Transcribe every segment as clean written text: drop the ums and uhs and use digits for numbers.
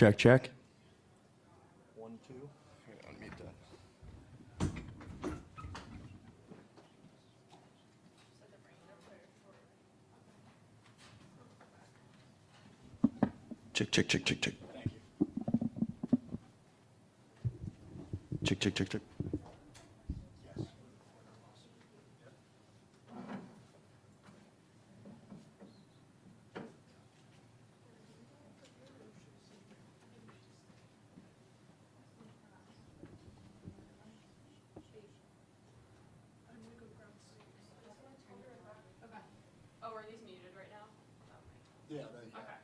Check, check. 1, 2. Here, unmute that. Check, check, check, check, check. Check, check, check, check. Oh, are these muted right now? Yeah, Okay.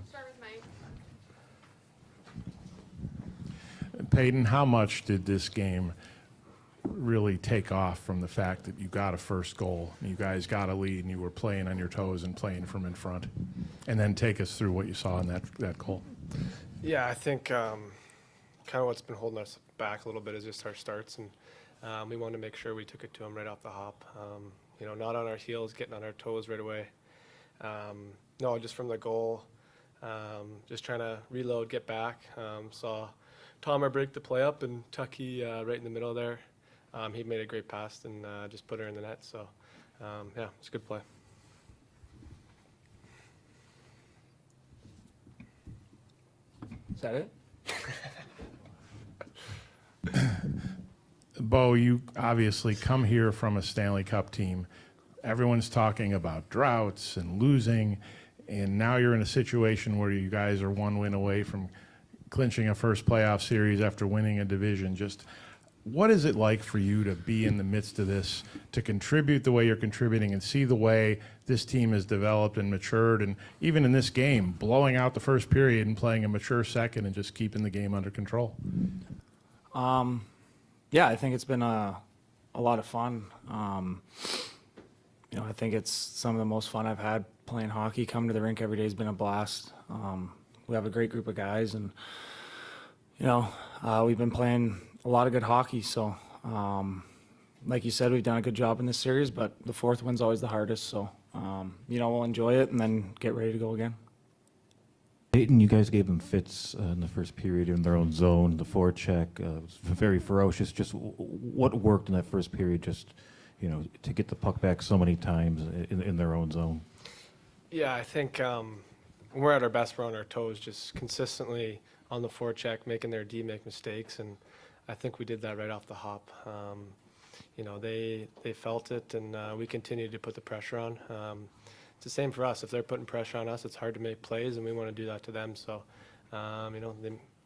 Start with Mike. Peyton, how much did this game really take off from the fact that you got a first goal, you guys got a lead, and you were playing on your toes and playing from in front? And then take us through what you saw in that goal. Yeah, I think kind of what's been holding us back a little bit is just our starts, and we wanted to make sure we took it to them right off the hop. Not on our heels, getting on our toes right away. No, just from the goal, just trying to reload, get back. Saw Tomer break the play up and Tucky right in the middle there. He made a great pass and just put her in the net. So, yeah, it's a good play. Is that it? Bo, you obviously come here from a Stanley Cup team. Everyone's talking about droughts and losing, and now you're in a situation where you guys are one win away from clinching a first playoff series after winning a division. Just what is it like for you to be in the midst of this, to contribute the way you're contributing and see the way this team has developed and matured, and even in this game, blowing out the first period and playing a mature second and just keeping the game under control? Yeah, I think it's been a lot of fun. I think it's some of the most fun I've had playing hockey. Coming to the rink every day has been a blast. We have a great group of guys, and we've been playing a lot of good hockey. So, like you said, we've done a good job in this series, but the fourth one's always the hardest. So, we'll enjoy it and then get ready to go again. Peyton, you guys gave them fits in the first period in their own zone. The forecheck was very ferocious. Just what worked in that first period, just to get the puck back so many times in their own zone? Yeah, I think when we're at our best, we're on our toes, just consistently on the forecheck, making their D make mistakes, and I think we did that right off the hop. They felt it, and we continued to put the pressure on. It's the same for us. If they're putting pressure on us, it's hard to make plays, and we want to do that to them. So,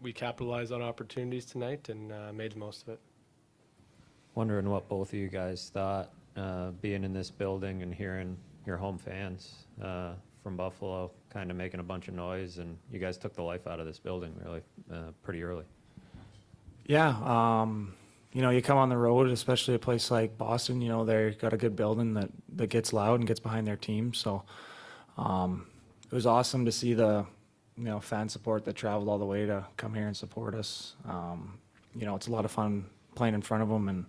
we capitalized on opportunities tonight and made the most of it. Wondering what both of you guys thought, being in this building and hearing your home fans from Buffalo kind of making a bunch of noise, and you guys took the life out of this building really pretty early. Yeah, you come on the road, especially a place like Boston, they've got a good building that gets loud and gets behind their team. So it was awesome to see the, fan support that traveled all the way to come here and support us. It's a lot of fun playing in front of them, and,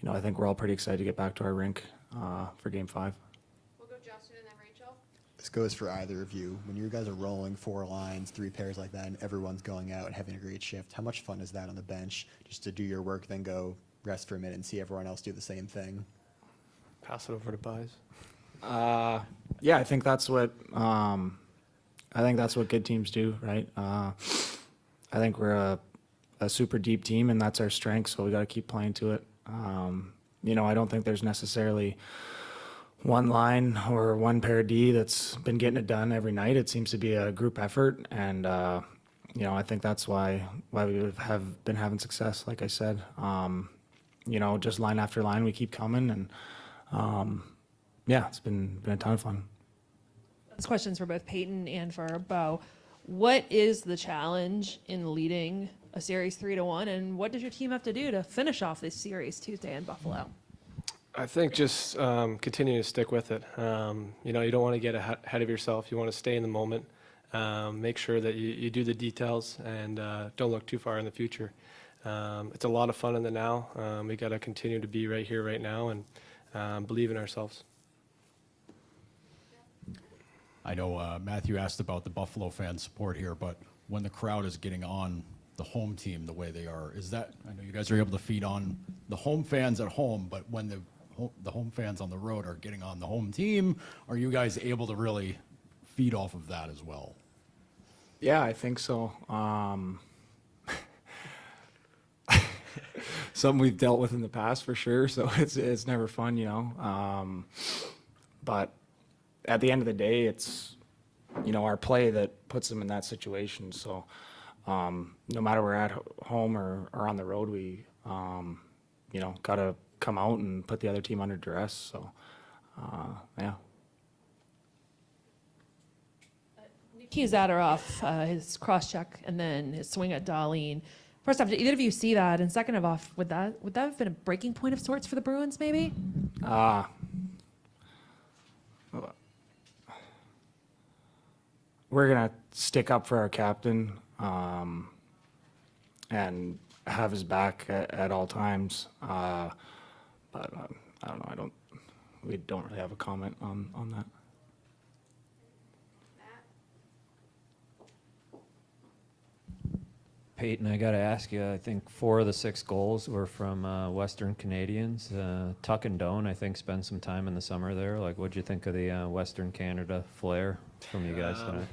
I think we're all pretty excited to get back to our rink for Game 5. We'll go Justin and then Rachel. This goes for either of you. When you guys are rolling 4 lines, 3 pairs like that, and everyone's going out and having a great shift, how much fun is that on the bench, just to do your work, then go rest for a minute and see everyone else do the same thing? Pass it over to Buys. Yeah, I think that's what good teams do, right? I think we're a super deep team, and that's our strength. So we got to keep playing to it. I don't think there's necessarily one line or one pair of D that's been getting it done every night. It seems to be a group effort, and I think that's why we have been having success. Like I said, just line after line, we keep coming, and yeah, it's been a ton of fun. This question's for both Peyton and for Bo. What is the challenge in leading a series 3-1, and what does your team have to do to finish off this series Tuesday in Buffalo? I think just continue to stick with it. You don't want to get ahead of yourself. You want to stay in the moment. Make sure that you do the details and don't look too far in the future. It's a lot of fun in the now. We got to continue to be right here, right now, and believe in ourselves. I know Matthew asked about the Buffalo fan support here, but when the crowd is getting on the home team the way they are, I know you guys are able to feed on the home fans at home, but when the home fans on the road are getting on the home team, are you guys able to really feed off of that as well? Yeah, I think so. Something we've dealt with in the past for sure, so it's never fun, but at the end of the day, it's our play that puts them in that situation. So no matter we're at home or on the road, we got to come out and put the other team under duress. So yeah. Nikita Zadorov, his cross check and then his swing at Darlene First off, did either of you see that? And second of all, would that have been a breaking point of sorts for the Bruins, maybe? We're gonna stick up for our captain and have his back at all times. But I don't know. We don't really have a comment on that. Peyton, I got to ask you, I think 4 of the 6 goals were from Western Canadians. Tuck and Doan, I think, spent some time in the summer there. Like, what'd you think of the Western Canada flair from you guys tonight?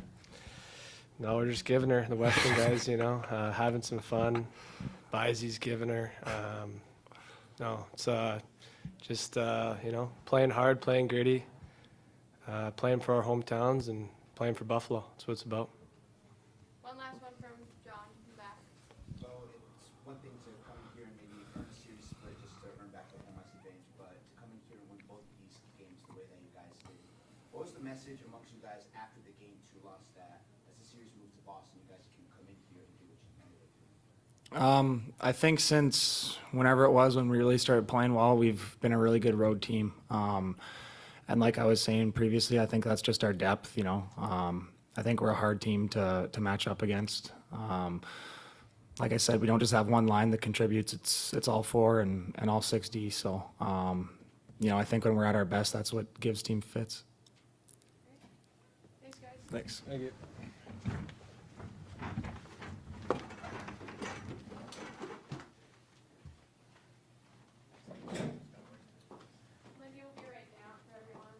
No, we're just giving her, the Western guys, having some fun. Bizey's giving her. No, it's just, playing hard, playing gritty, playing for our hometowns and playing for Buffalo. That's what it's about. One last one from John in the back. So it's one thing to come in here and maybe earn a series split just to earn back the home ice advantage, but to come in here and win both of these games the way that you guys did. What was the message amongst you guys after the game 2 loss that as the series moves to Boston, you guys can come in here and do what you can do? I think since whenever it was when we really started playing well, we've been a really good road team. And like I was saying previously, I think that's just our depth, I think we're a hard team to match up against. Like I said, we don't just have one line that contributes. It's all 4 and all 60. So, I think when we're at our best, that's what gives team fits. Thanks, guys. Thanks. Thank you. Lindy will be right down for everyone.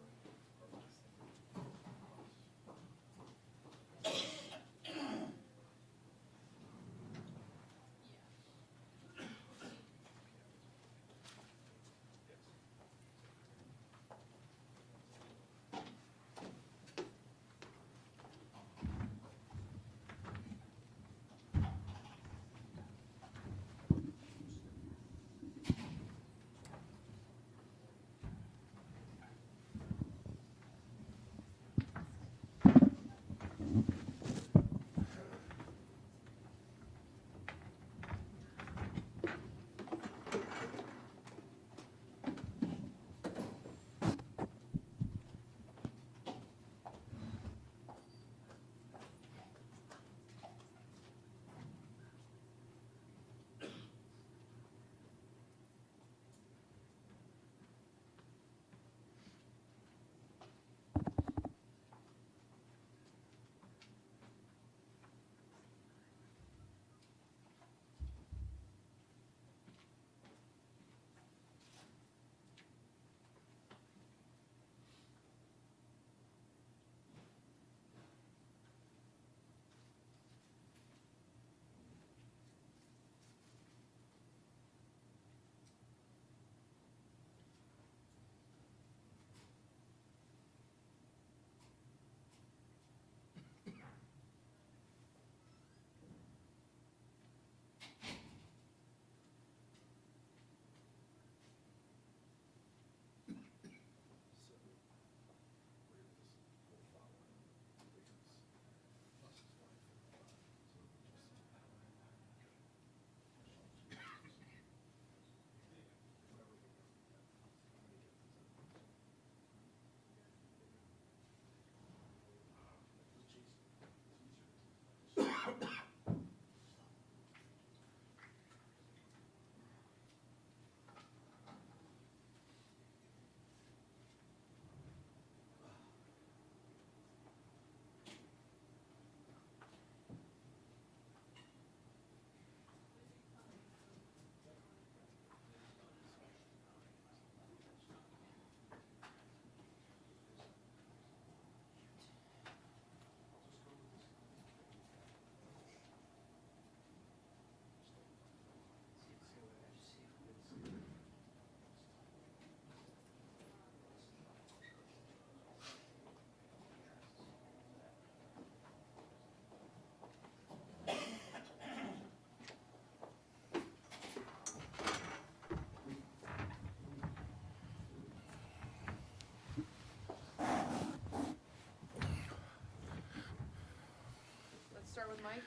Let's start with Mike.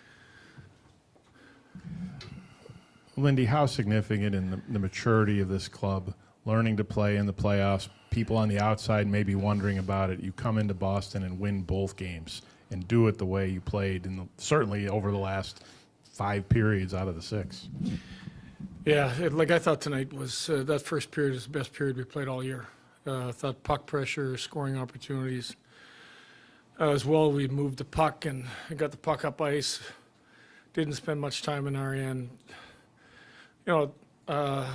Lindy, how significant in the maturity of this club, learning to play in the playoffs, people on the outside may be wondering about it. You come into Boston and win both games and do it the way you played, certainly over the last 5 periods out of the 6. Yeah, like I thought tonight was that first period is the best period we played all year. I thought puck pressure, scoring opportunities. As well, we moved the puck and got the puck up ice. Didn't spend much time in our end. You know,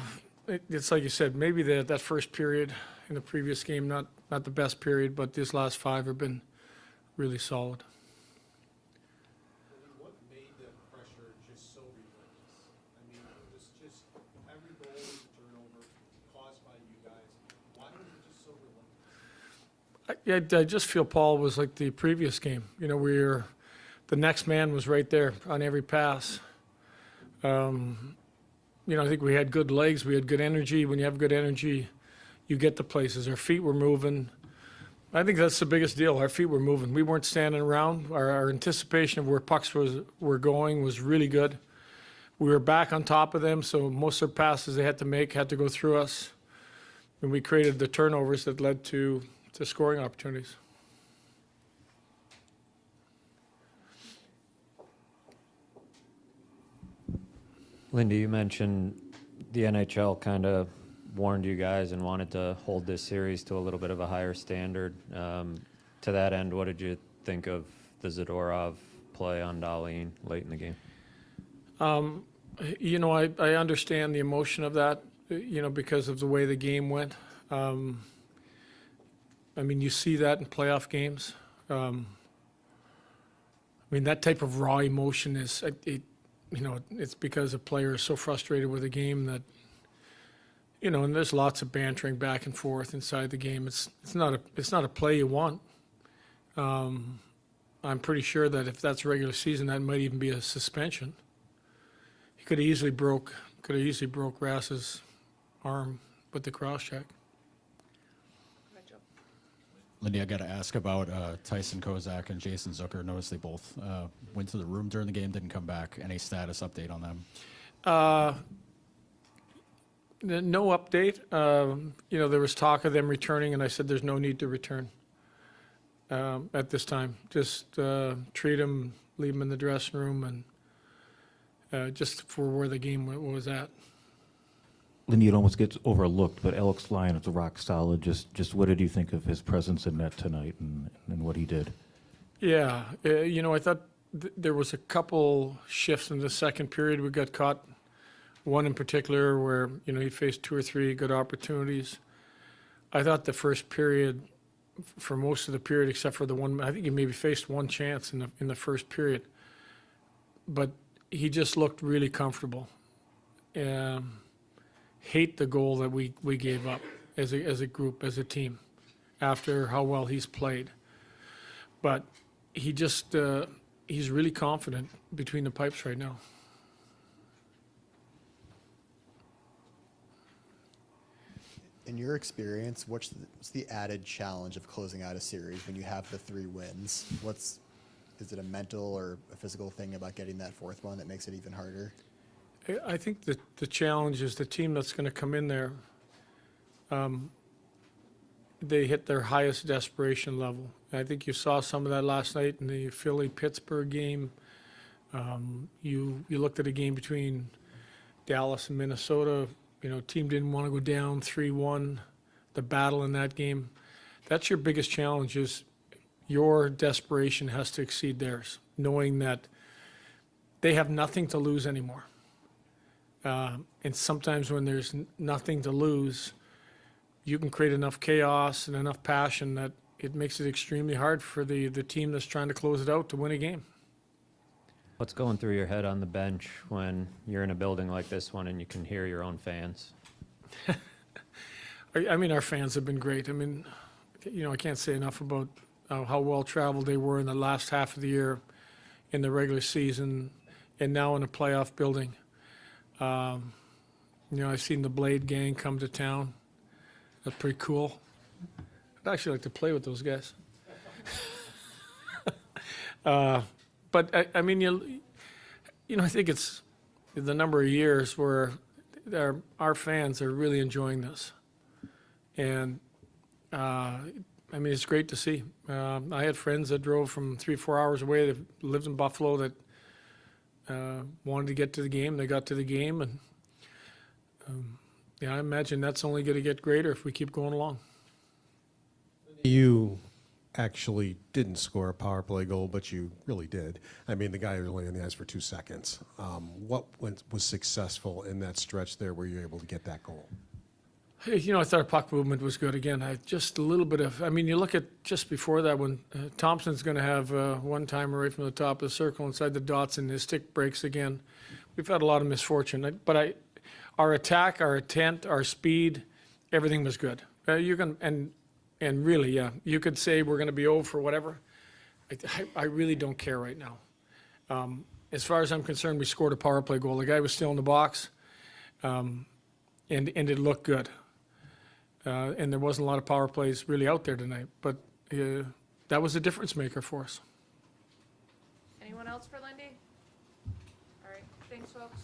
it's like you said, maybe that first period in the previous game, not the best period, but these last 5 have been really solid. What made the pressure just so relentless? I mean, it was just every goal was a turnover caused by you guys. Why was it just so relentless? I just feel Paul was like the previous game. You know, the next man was right there on every pass. You know, I think we had good legs. We had good energy. When you have good energy, you get to places. Our feet were moving. I think that's the biggest deal. Our feet were moving. We weren't standing around. Our anticipation of where pucks were going was really good. We were back on top of them, so most of the passes they had to make had to go through us. And we created the turnovers that led to scoring opportunities. Lindy, you mentioned the NHL kind of warned you guys and wanted to hold this series to a little bit of a higher standard. To that end, what did you think of the Zadorov play on Dahlin late in the game? You know, I understand the emotion of that, you know, because of the way the game went. I mean, you see that in playoff games. I mean, that type of raw emotion is, you know, it's because a player is so frustrated with a game that, you know, and there's lots of bantering back and forth inside the game. It's not a play you want. I'm pretty sure that if that's regular season, that might even be a suspension. He could have easily broke Rass's arm with the cross check. Lindy, I got to ask about Tyson Kozak and Jason Zucker. Noticed they both went to the room during the game, didn't come back. Any status update on them? No update. You know, there was talk of them returning, and I said there's no need to return at this time. Just treat them, leave them in the dressing room, and just for where the game was at. Lindy, it almost gets overlooked, but Alex Lyon is rock solid. Just what did you think of his presence in net tonight and what he did? Yeah, you know, I thought there was a couple shifts in the second period. We got caught, one in particular where, you know, he faced 2 or 3 good opportunities. I thought the first period, for most of the period, except for the one, I think he maybe faced 1 chance in the first period. But he just looked really comfortable. Hate the goal that we gave up as a group, as a team, after how well he's played. But he just, he's really confident between the pipes right now. In your experience, what's the added challenge of closing out a series when you have the 3 wins? Is it a mental or a physical thing about getting that 4th one that makes it even harder? I think that the challenge is the team that's going to come in there, they hit their highest desperation level. I think you saw some of that last night in the Philly-Pittsburgh game. You looked at a game between Dallas and Minnesota. You know, team didn't want to go down 3-1, the battle in that game. That's your biggest challenge, is your desperation has to exceed theirs, knowing that they have nothing to lose anymore. And sometimes when there's nothing to lose, you can create enough chaos and enough passion that it makes it extremely hard for the team that's trying to close it out to win a game. What's going through your head on the bench when you're in a building like this one and you can hear your own fans? I mean, our fans have been great. I mean, you know, I can't say enough about how well-traveled they were in the last half of the year, in the regular season, and now in a playoff building. You know, I've seen the Blade gang come to town. That's pretty cool. I'd actually like to play with those guys. But I mean, you know, I think it's the number of years where our fans are really enjoying this. And, I mean, it's great to see. I had friends that drove from 3-4 hours away that lived in Buffalo that wanted to get to the game. They got to the game, and yeah, I imagine that's only going to get greater if we keep going along. You actually didn't score a power play goal, but you really did. I mean, the guy was only on the ice for 2 seconds. What was successful in that stretch there where you were able to get that goal? Hey, you know, I thought our puck movement was good again. Just a little bit of, I mean, you look at just before that when Thompson's going to have one timer right from the top of the circle inside the dots and his stick breaks again. We've had a lot of misfortune, but our attack, our intent, our speed, everything was good. And really, yeah, you could say we're going to be over for whatever. I really don't care right now. As far as I'm concerned, we scored a power play goal. The guy was still in the box, and it looked good. And there wasn't a lot of power plays really out there tonight, but that was a difference maker for us. Anyone else for Lindy? All right, thanks, folks.